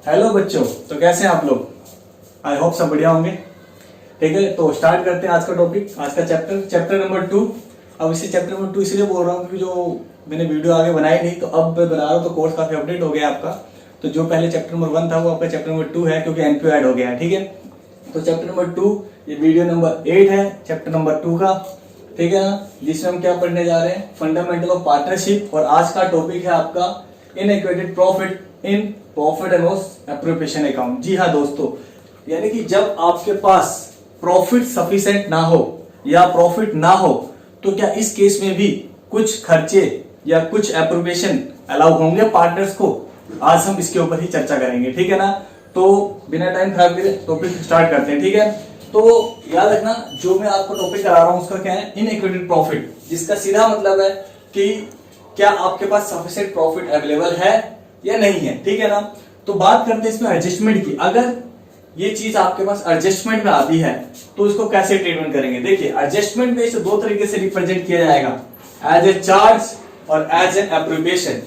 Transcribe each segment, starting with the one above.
Hello बच्चों, तो कैसे हैं आप लोग। आई होप सब बढ़िया होंगे। ठीक है, तो स्टार्ट करते हैं आज का टॉपिक, आज का चैप्टर नंबर 2। अब इसी चैप्टर नंबर 2 इसलिए बोल रहा हूँ क्योंकि जो मैंने वीडियो आगे बनाई नहीं, तो अब मैं बना रहा हूँ, तो कोर्स काफी अपडेट हो गया आपका। तो जो पहले चैप्टर नंबर 1 था वो आपका चैप्टर नंबर 2 है, क्योंकि एनपीओ ऐड हो गया है। ठीक है, तो चैप्टर नंबर 2, ये वीडियो नंबर 8 है चैप्टर नंबर 2 का। ठीक है ना, जिसमें हम क्या पढ़ने जा रहे हैं, फंडामेंटल ऑफ पार्टनरशिप। और आज का टॉपिक है आपका इनइक्वेटेड profit in profit and loss appropriation account. जी हाँ दोस्तों, यानी कि जब आपके पास प्रॉफिट सफिशिएंट ना हो या प्रॉफिट ना हो, तो क्या इस केस में भी कुछ खर्चे या कुछ एप्रोप्रिएशन अलाउ होंगे पार्टनर्स को। आज हम इसके ऊपर ही चर्चा करेंगे। ठीक है ना, तो बिना टाइम खराब करे टॉपिक स्टार्ट करते हैं। ठीक है, तो याद रखना, जो मैं आपको टॉपिक करा रहा हूं उसका क्या है, इनइक्विटेड प्रॉफिट, जिसका सीधा मतलब है कि क्या आपके पास सफिशिएंट प्रॉफिट अवेलेबल है या नहीं है। ठीक है ना, तो बात करते हैं इसमें एडजस्टमेंट की। अगर ये चीज आपके पास एडजस्टमेंट में आती है तो इसको कैसे ट्रीटमेंट करेंगे। देखिए, एडजस्टमेंट में इसे दो तरीके से रिप्रेजेंट किया जाएगा, एज ए चार्ज और एज एन एप्रोप्रिएशन।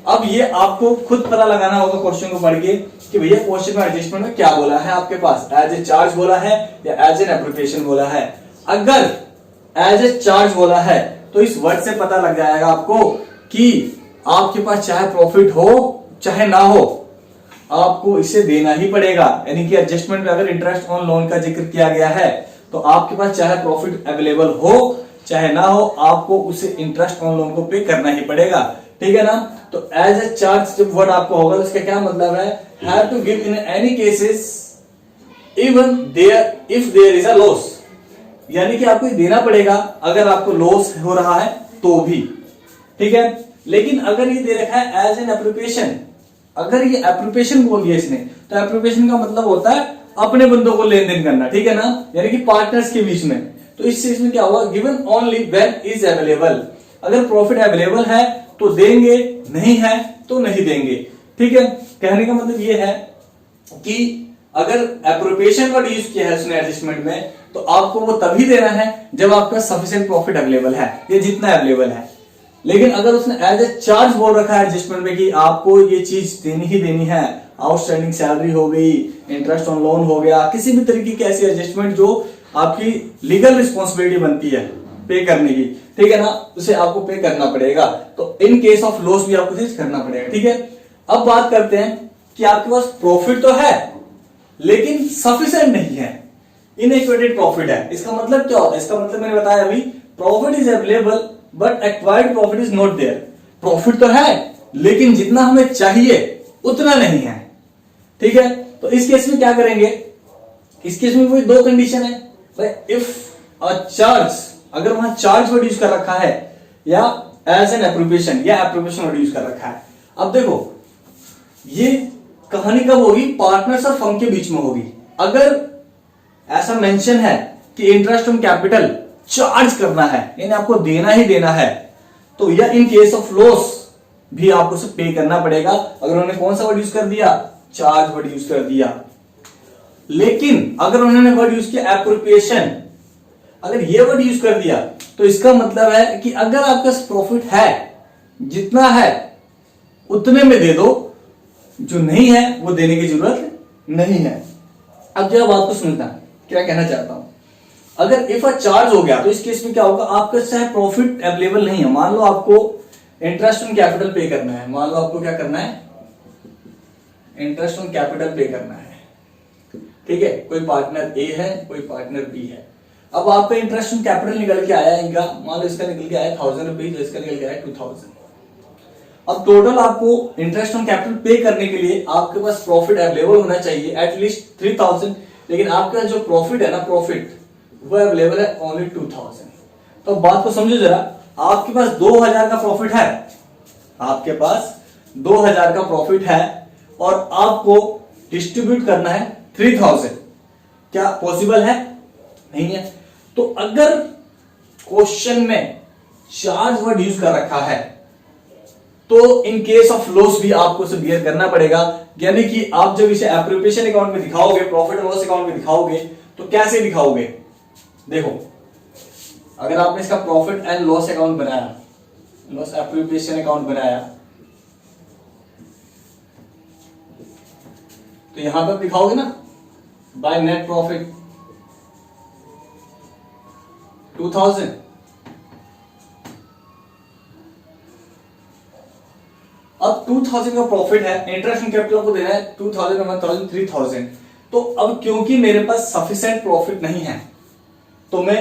अब ये आपको खुद पता लगाना होगा क्वेश्चन को पढ़ के कि भैया क्वेश्चन में एडजस्टमेंट में क्या बोला है, आपके पास एज ए चार्ज बोला है या एज एन एप्रोप्रिएशन बोला है। अगर एज ए चार्ज बोला है तो इस वर्ड से पता लग जाएगा आपको कि आपके पास चाहे प्रॉफिट हो चाहे ना हो, आपको इसे देना ही पड़ेगा। यानी कि एडजस्टमेंट में अगर इंटरेस्ट ऑन लोन का जिक्र किया गया है तो आपके पास चाहे प्रॉफिट अवेलेबल हो चाहे ना हो, आपको उसे इंटरेस्ट ऑन लोन को पे करना ही पड़ेगा। ठीक है ना, तो एज ए चार्ज जब वर्ड आपको होगा तो इसका क्या मतलब है, have to give in any cases even there if there is a loss. यानी कि आपको देना पड़ेगा अगर आपको लॉस हो रहा है तो भी। ठीक है, लेकिन अगर ये दे रखा है एज एन एप्रोप्रिएशन, अगर ये एप्रोप्रिएशन बोल दिया इसने, तो एप्रोप्रिएशन का मतलब होता है अपने बंदों को लेन देन करना। ठीक है ना, यानी कि पार्टनर्स के बीच में। तो इस चीज में क्या होगा, given only when is available. अगर प्रॉफिट अवेलेबल है तो देंगे, नहीं है तो नहीं देंगे। ठीक है, कहने का मतलब ये है कि अगर एप्रोप्रिएशन वर्ड यूज किया है उसने एडजस्टमेंट में, तो आपको वो तभी देना है जब आपका सफिशिएंट प्रॉफिट अवेलेबल है, ये जितना अवेलेबल है। लेकिन अगर उसने एज ए चार्ज बोल रखा है एडजस्टमेंट में कि आपको ये चीज देनी ही देनी है, आउटस्टैंडिंग सैलरी हो गई, इंटरेस्ट ऑन लोन हो गया, किसी भी तरीके की ऐसी एडजस्टमेंट जो आपकी लीगल रिस्पॉन्सिबिलिटी बनती है पे करने की, ठीक है ना, उसे आपको पे करना पड़ेगा। तो इन केस ऑफ लॉस भी आपको चीज करना पड़ेगा। ठीक है, अब बात करते हैं कि आपके पास प्रॉफिट तो है लेकिन सफिशिएंट नहीं है, इनइक्विटेड प्रॉफिट है। इसका मतलब क्या होता है, इसका मतलब मैंने बताया अभी, profit is available but acquired profit is not there. Profit तो है लेकिन जितना हमें चाहिए उतना नहीं है। ठीक है, तो इस केस में क्या करेंगे, इस केस में कोई दो कंडीशन है भाई, इफ अ चार्ज, अगर वहां चार्ज वर्ड यूज कर रखा है या एज एन एप्रोप्रिएशन या एप्रोप्रिएशन वर्ड यूज कर रखा है। अब देखो, ये कहानी कब होगी, पार्टनर्स और फर्म के बीच में होगी। अगर ऐसा मेंशन है कि इंटरेस्ट ऑन कैपिटल चार्ज करना है, यानी आपको देना ही देना है, तो या इन केस ऑफ लॉस भी आपको उसे पे करना पड़ेगा। अगर उन्होंने कौन सा वर्ड यूज कर दिया, चार्ज वर्ड यूज कर दिया। लेकिन अगर उन्होंने वर्ड यूज किया एप्रोप्रिएशन, अगर ये वर्ड यूज कर दिया तो इसका मतलब है कि अगर आपका प्रॉफिट है, जितना है उतने में दे दो, जो नहीं है वो देने की जरूरत नहीं है। अब जरा बात को समझना, क्या कहना चाहता हूं। अगर इफ अ चार्ज हो गया तो इस केस में क्या होगा, आपका चाहे प्रॉफिट अवेलेबल नहीं है, मान लो आपको इंटरेस्ट ऑन कैपिटल पे करना है, मान लो आपको क्या करना है, इंटरेस्ट ऑन कैपिटल पे करना है। ठीक है, कोई पार्टनर ए है, कोई पार्टनर बी है। अब आपका इंटरेस्ट ऑन कैपिटल निकल के आया इनका, मान लो इसका निकल के आया 1000 रुपीज, इसका निकल के आया 2000। अब टोटल आपको इंटरेस्ट ऑन कैपिटल पे करने के लिए आपके पास प्रॉफिट अवेलेबल होना चाहिए एटलीस्ट 3000, लेकिन आपके पास जो प्रॉफिट है ना, प्रॉफिट वो अवेलेबल है ओनली 2000। तो बात को समझो जरा, आपके पास 2000 का प्रॉफिट है, आपके पास 2000 का प्रॉफिट है और आपको डिस्ट्रीब्यूट करना है 3000। क्या पॉसिबल है? नहीं है। तो अगर क्वेश्चन में चार्ज वर्ड यूज कर रखा है तो इन केस ऑफ लॉस भी आपको इसे बियर करना पड़ेगा। यानी कि आप जब इसे एप्रोप्रिएशन अकाउंट में दिखाओगे, प्रॉफिट एंड लॉस अकाउंट में दिखाओगे, तो कैसे दिखाओगे, देखो, अगर आपने इसका प्रॉफिट एंड लॉस अकाउंट बनाया, लॉस एप्रोप्रिएशन अकाउंट बनाया, तो यहां पर दिखाओगे ना बाय नेट प्रॉफिट 2000। अब 2000 का प्रॉफिट है, इंटरेस्ट ऑन कैपिटल को देना है 2000, 1000, 3000। तो अब क्योंकि मेरे पास सफिशिएंट प्रॉफिट नहीं है तो मैं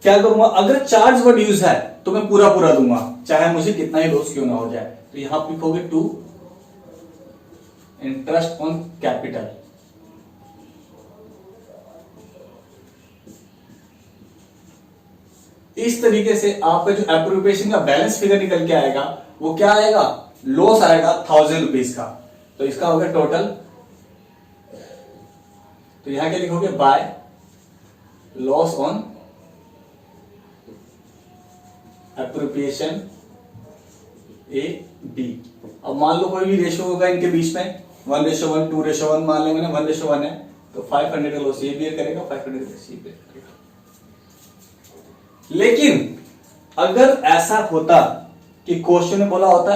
क्या करूंगा, अगर चार्ज वर्ड यूज है तो मैं पूरा पूरा दूंगा चाहे मुझे कितना ही लॉस क्यों ना हो जाए। तो यहां आप लिखोगे टू इंटरेस्ट ऑन कैपिटल। इस तरीके से आपका जो एप्रोप्रिएशन का बैलेंस फिगर निकल के आएगा वो क्या आएगा, लॉस आएगा 1000 रुपीज का। तो इसका होगा टोटल। तो यहां क्या लिखोगे, by loss on appropriation A B. अब मान लो कोई भी रेशो होगा इनके बीच में 1:1, 2:1 मान लेंगे ना, 1:1 है तो 500 का लॉस ये बियर करेगा, 500 का लॉस ये बियर करेगा। लेकिन अगर ऐसा होता कि क्वेश्चन में बोला होता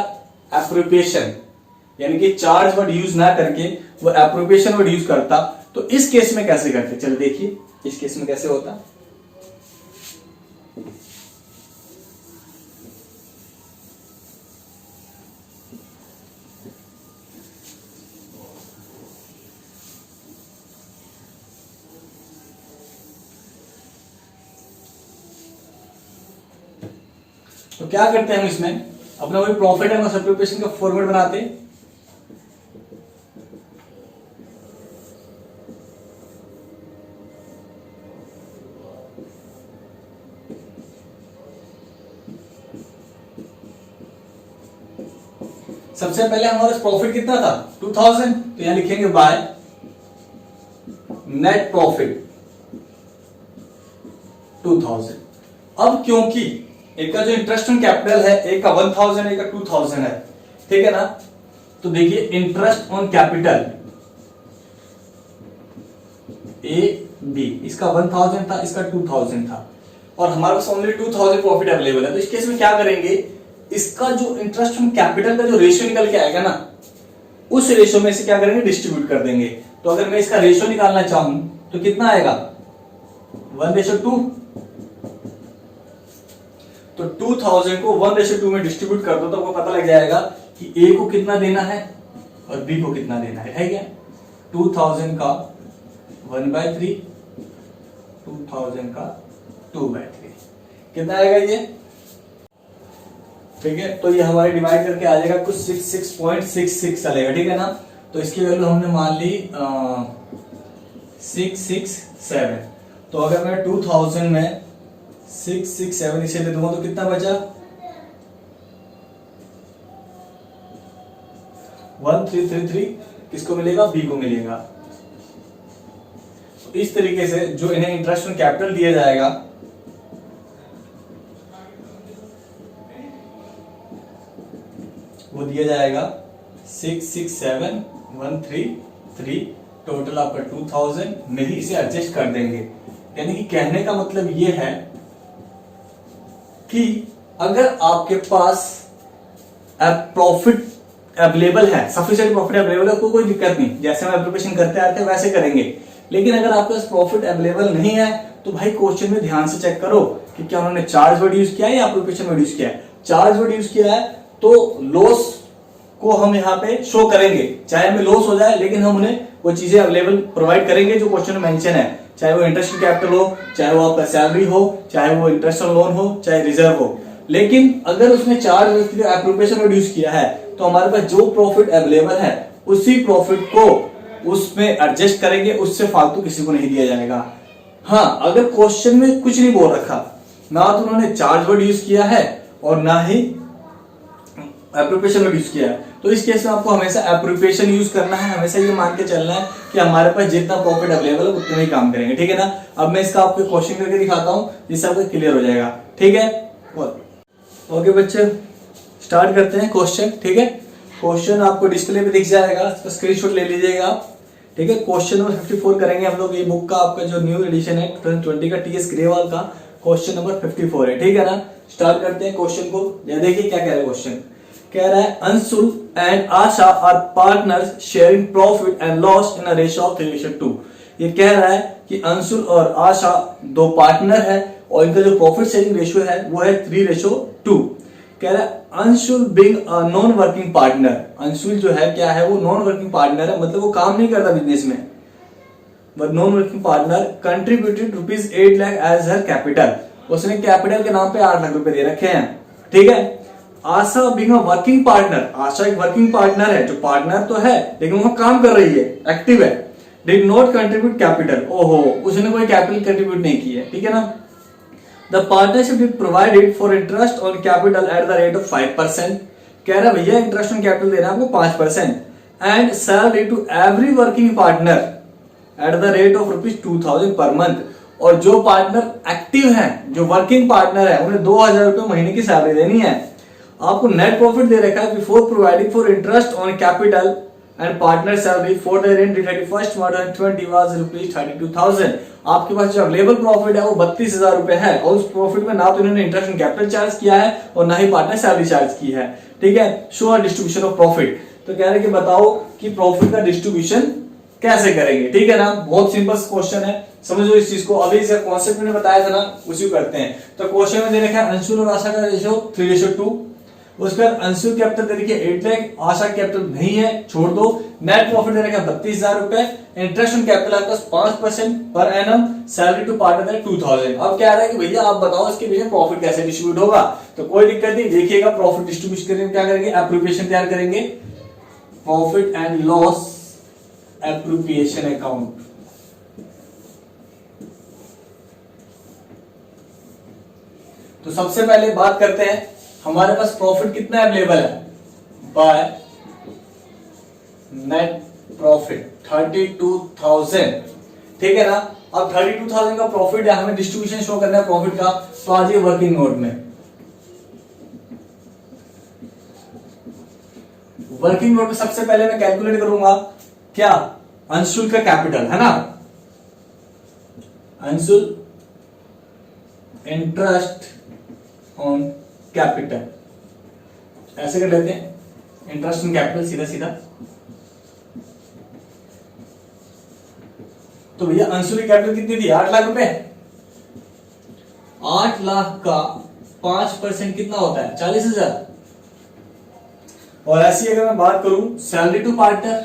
एप्रोप्रिएशन, यानी कि चार्ज वर्ड यूज ना करके वो एप्रोप्रिएशन वर्ड यूज करता, तो इस केस में कैसे करते, चलो देखिए इस केस में कैसे होता। तो क्या करते हैं हम इसमें, अपना वही प्रॉफिट एंड लॉस एप्रोप्रिएशन का फॉर्मेट बनाते हैं। सबसे पहले हमारा प्रॉफिट कितना था 2000, तो यहां लिखेंगे बाय नेट प्रॉफिट 2000। अब क्योंकि एक का जो इंटरेस्ट ऑन कैपिटल है, एक का 1000 एक का 2000 है, ठीक है ना। तो देखिए interest on capital A B, इसका 1000 था, इसका 2000 था और हमारे पास ओनली 2000 प्रॉफिट अवेलेबल है। तो इस केस में क्या करेंगे, इसका जो इंटरेस्ट ऑन कैपिटल का जो रेशियो निकल के आएगा ना, उस रेशियो में से क्या करेंगे, डिस्ट्रीब्यूट कर देंगे। तो अगर मैं इसका रेशियो निकालना चाहूं तो कितना आएगा 1:2। तो 2000 को 1:2 में डिस्ट्रीब्यूट कर दो तो आपको पता लग जाएगा कि ए को कितना देना है और बी को कितना देना है क्या। 2000 का 1/3, 2000 का 2/3, कितना आएगा ये, ठीक है। तो ये हमारे डिवाइड करके आ जाएगा कुछ 66.66 चलेगा, ठीक है ना। तो इसकी वैल्यू हमने मान ली 667। तो अगर मैं 2000 में 667 इसे दे दूंगा तो कितना बचा 1333, किसको मिलेगा, बी को मिलेगा। तो इस तरीके से जो इन्हें इंटरेस्ट ऑन कैपिटल दिया जाएगा वो दिया जाएगा 667,133, टोटल आपका 2000 में ही इसे एडजस्ट कर देंगे। यानी कि कहने का मतलब ये है कि अगर आपके पास प्रॉफिट अवेलेबल है, सफिशिएंट प्रॉफिट अवेलेबल है, कोई दिक्कत नहीं, जैसे हम एप्लीकेशन करते आते हैं वैसे करेंगे। लेकिन अगर आपके पास प्रॉफिट अवेलेबल नहीं है तो भाई क्वेश्चन में ध्यान से चेक करो कि क्या उन्होंने चार्ज वर्ड यूज किया है या एप्लीकेशन वर्ड यूज किया है। चार्ज वर्ड यूज किया है तो लॉस को हम यहाँ पे शो करेंगे, चाहे हमें लॉस हो जाए लेकिन हम उन्हें वो चीजें अवेलेबल प्रोवाइड करेंगे जो क्वेश्चन में मेंशन है, चाहे वो इंटरेस्ट ऑन कैपिटल हो, चाहे वो आपका सैलरी हो, चाहे वो इंटरेस्ट ऑन लोन हो, चाहे रिजर्व हो। लेकिन अगर उसने चार्ज एप्रोप्रिएशन वर्ड यूज किया है तो हमारे पास जो प्रॉफिट अवेलेबल है उसी प्रॉफिट को उसमें एडजस्ट करेंगे, उससे फालतू किसी को नहीं दिया जाएगा। हाँ, अगर क्वेश्चन में कुछ नहीं बोल रखा, ना तो उन्होंने चार्ज वर्ड यूज किया है और ना ही एप्रोप्रिएशन वर्ड यूज किया है, तो इस केस में आपको हमेशा एप्रोप्रिएशन यूज करना है। हमेशा ये मान के चलना है कि हमारे पास जितना प्रॉफिट अवेलेबल है उतना ही काम करेंगे, ठीक है ना। अब मैं इसका आपको क्वेश्चन करके दिखाता हूं जिससे आपको क्लियर हो जाएगा, ठीक है। ओके बच्चे, स्टार्ट करते हैं क्वेश्चन, ठीक है। क्वेश्चन आपको डिस्प्ले पे दिख जाएगा, इसका स्क्रीनशॉट ले लीजिएगा आप, ठीक है। क्वेश्चन नंबर 54 करेंगे हम लोग। ये बुक का आपका जो न्यू एडिशन है 2020 का टीएस ग्रेवाल का क्वेश्चन नंबर 54 है, ठीक है ना। स्टार्ट करते हैं क्वेश्चन को। या देखिए क्या कह रहा है क्वेश्चन, कह रहा है Anshul and Asha are partners sharing profit and loss in a ratio of 3:2। ये कह रहा है कि अंशुल और आशा दो पार्टनर है और इनका जो प्रॉफिट शेयरिंग रेशियो है वो है 3:2। कह रहा है Anshul being a non working partner, Anshul जो है क्या है वो नॉन वर्किंग पार्टनर है, मतलब वो काम नहीं करता बिजनेस में। Non working partner contributed ₹8 lakh as her capital, उसने कैपिटल के नाम पे 8 लाख रुपए दे रखे हैं। ठीक है। आशा बीइंग अ वर्किंग पार्टनर, आशा एक वर्किंग पार्टनर है, जो पार्टनर तो है लेकिन वो काम कर रही है, एक्टिव है। डिड नॉट कंट्रीब्यूट कैपिटल, ओहो उसने कोई कैपिटल कंट्रीब्यूट नहीं की है। ठीक है ना। The partnership did provided for interest on capital eight the rate of 5%। कह रहा भैया इंटरेस्ट ऑन कैपिटल देना आपको 5% and salary to every working partner at the rate of ₹2000 per month. और जो पार्टनर एक्टिव है, जो वर्किंग पार्टनर है, उन्हें 2000 रुपए महीने की सैलरी देनी है। आपको नेट प्रॉफिट दे रखा है before providing for interest on capital and partner salary for the rent 31st March 2020 was ₹32,000। आपके पास जो अवेलेबल प्रॉफिट है वो 32,000 रुपए है और उस प्रॉफिट में ना तो इन्होंने इंटरेस्ट ऑन कैपिटल चार्ज किया है और ना ही पार्टनर सैलरी चार्ज की है। ठीक है। Show a distribution of profit, तो कह रहे कि बताओ कि प्रॉफिट का डिस्ट्रीब्यूशन कैसे करेंगे। ठीक है ना। बहुत सिंपल क्वेश्चन है, समझो इस चीज को। अभी इसका कॉन्सेप्ट मैंने बताया था ना, उसी को करते हैं। तो क्वेश्चन में दे रखा है अंशुल और आशा का रेशियो 3:2। उसके बाद अंशुल कैपिटल दे रखी है 8 लाख, आशा कैपिटल नहीं है, छोड़ दो। नेट प्रॉफिट दे रखा है 32,000 रुपए, इंटरेस्ट ऑन कैपिटल आपका 5% per annum, salary to partner है 2,000। अब क्या रहा है कि भैया आप बताओ इसके बीच में प्रॉफिट कैसे डिस्ट्रीब्यूट होगा। तो कोई दिक्कत नहीं, देखिएगा प्रॉफिट डिस्ट्रीब्यूशन करेंगे, क्या करेंगे, एप्रोप्रिएशन तैयार करेंगे, profit and loss appropriation account. तो सबसे पहले बात करते हैं हमारे पास प्रॉफिट कितना अवेलेबल है, बाय नेट प्रॉफिट 32,000। ठीक है ना। अब 32,000 का प्रॉफिट है, हमें डिस्ट्रीब्यूशन शो करना है प्रॉफिट का, तो आ जाइए वर्किंग नोट में। वर्किंग नोट में सबसे पहले मैं कैलकुलेट करूंगा क्या, अंशुल का कैपिटल है ना, अंशुल इंटरेस्ट ऑन कैपिटल, ऐसे कर लेते हैं, इंटरेस्ट ऑन कैपिटल सीधा सीधा। तो भैया अंशुल की कैपिटल कितनी थी, 8 लाख रुपए। 8 लाख का 5% कितना होता है, 40,000। और ऐसी अगर मैं बात करूं सैलरी टू पार्टनर,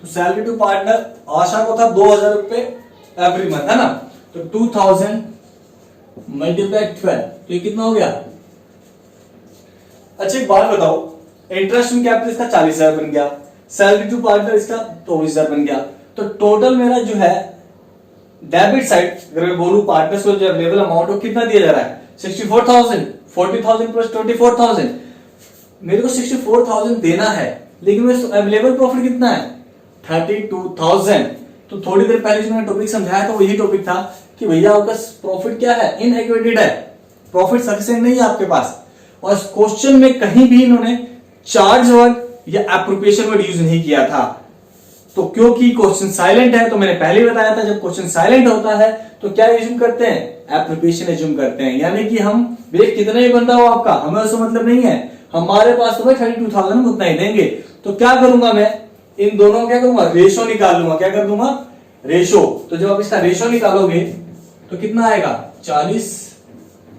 तो सैलरी टू पार्टनर आशा को था 2,000 रुपए एवरी मंथ, है ना। तो 2,000 मल्टीप्लाई 12, तो ये कितना हो गया। अच्छा एक बात बताओ, इंटरेस्ट ऑन कैपिटल इसका 40,000 बन गया, सैलरी टू पार्टनर इसका 24,000 बन गया। तो टोटल मेरा जो है डेबिट साइड अगर मैं बोलूं पार्टनर्स को जो अवेलेबल अमाउंट हो कितना दिया जा रहा है, 64,000, 40,000 प्लस 24,000। मेरे को 64,000 देना है, लेकिन मेरे अवेलेबल प्रॉफिट कितना है, 32,000। तो थोड़ी देर पहले जो मैंने टॉपिक समझाया था वो यही टॉपिक था कि भैया आपका प्रॉफिट क्या है, इनएक्वेटेड है, प्रॉफिट सफिशिएंट नहीं है आपके पास। और क्वेश्चन में कहीं भी इन्होंने चार्ज वर्ड या एप्रोप्रिएशन वर्ड यूज नहीं किया था। तो क्योंकि क्वेश्चन साइलेंट है, तो मैंने पहले ही बताया था जब क्वेश्चन साइलेंट होता है तो क्या एज्यूम करते हैं, एप्रोप्रिएशन एज्यूम करते हैं। यानी कि हम बेशक कितना ही बंदा हो आपका, हमें उससे मतलब नहीं है, हमारे पास तो भाई 32,000 हम उतना ही देंगे। तो क्या करूंगा मैं, इन दोनों क्या करूंगा, रेशो निकाल लूंगा। क्या कर दूंगा, रेशो। तो जब आप इसका रेशो निकालोगे तो कितना आएगा, 40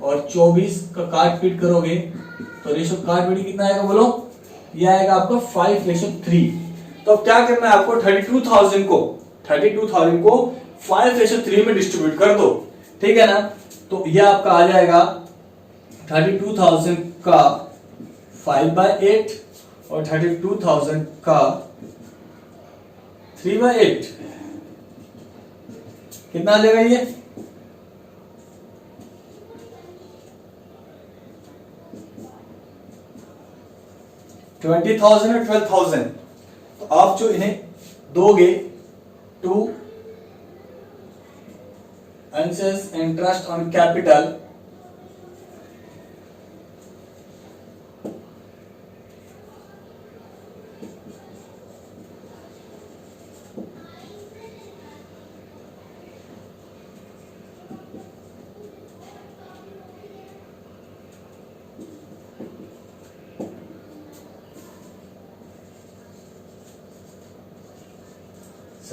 और 24 का काट पीट करोगे तो रेशो काट पीट कितना आएगा बोलो, ये आएगा आपका 5:3। तो अब क्या करना है आपको, 32,000 को 5:3 में डिस्ट्रीब्यूट कर दो। ठीक है ना। तो ये आपका आ जाएगा 32,000 का 5/8 और 32,000 का 3/8, कितना आ जाएगा ये, 20,000 और 12,000। तो आप जो इन्हें दोगे to interest on capital,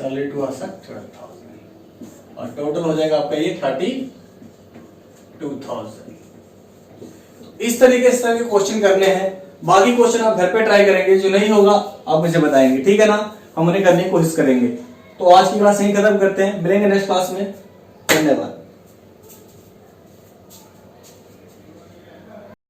salary to आ सकता 12,000 और टोटल हो जाएगा आपका ये 32,000। इस तरीके से क्वेश्चन करने हैं। बाकी क्वेश्चन आप घर पे ट्राई करेंगे, जो नहीं होगा आप मुझे बताएंगे, ठीक है ना। हम उन्हें करने की कोशिश करेंगे। तो आज की क्लास यहीं खत्म करते हैं, मिलेंगे नेक्स्ट क्लास में। धन्यवाद।